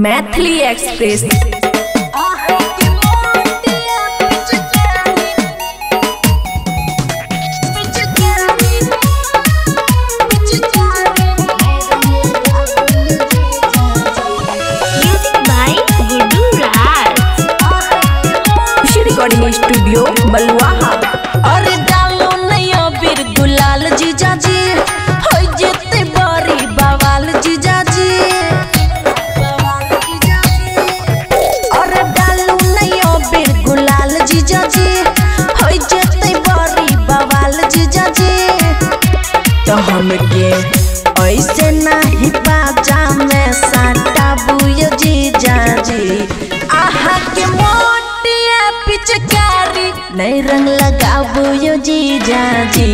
Maithili express. Recording studio बलुआहा। अरे डालो नया बीर गुलाल जीजा जी, हो जेते बड़ी बवाल जीजा जी। अरे डालो नया बीर गुलाल जीजा जी, हो जेते बड़ी बवाल जीजा जी। तो हमके ऐसे नहीं बाजा में साटा बुयो जीजा जी। आहा के पिचकारी नई रंग लगाबो यो जीजा जी।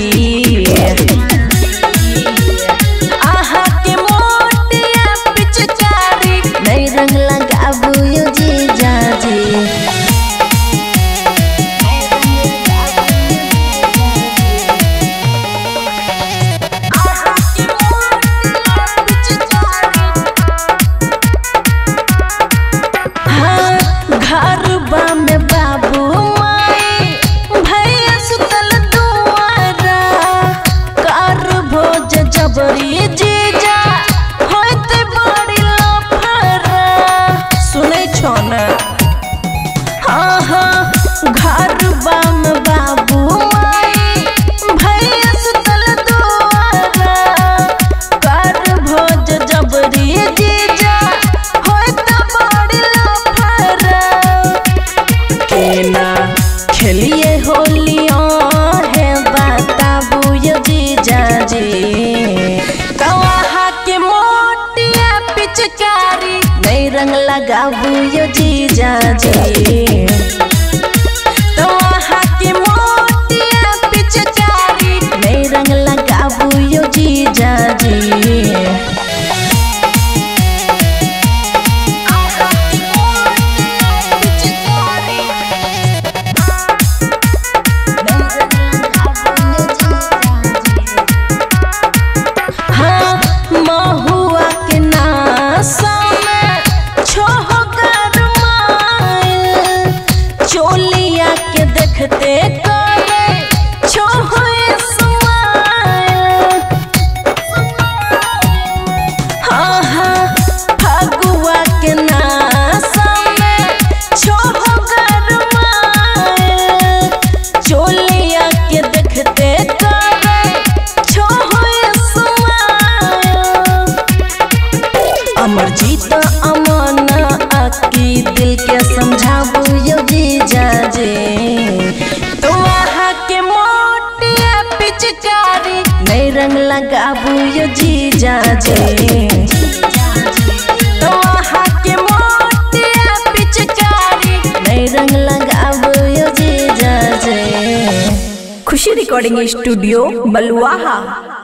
आहा के मोटिया पिचकारी नई रंग लगाबो यो जीजा जी। घर में बाबू माई भैया सुतल दुआरा, कर भोज जबरी जीजा होते बड़ी लफरा। सुने छो न? हाँ हाँ, घर में बाबू माई भैया सुतल दुआरा, कर भोज जबरी जीजा होते बड़ी लफरा। केना खेलिए होलिया है बताबू यो जीजा जी। कवाहा के मोटिया पिचकारी नई रंग लगाबू यो जीजा जी। कवाहा के मोटिया पिचकारी नई रंग लगाबू यो जीजा जी। चोलिया के देखते करे छोहे स्माइल। हाँ हाँ, फगुआ के नासा में छोह गरमाइल। चोलिया के देखते करे छोहे स्माइल। अमरजीत अमन आकी दिल के समझाबू यो जीजा जी। तो वहाँ के मोटिया पिचकारी नई रंग लगाबू यो जीजा जी। तो वहाँ के मोटिया पिचकारी नई रंग लगाबू यो जीजा जी। खुशी रिकॉर्डिंग स्टूडियो बलुआहा।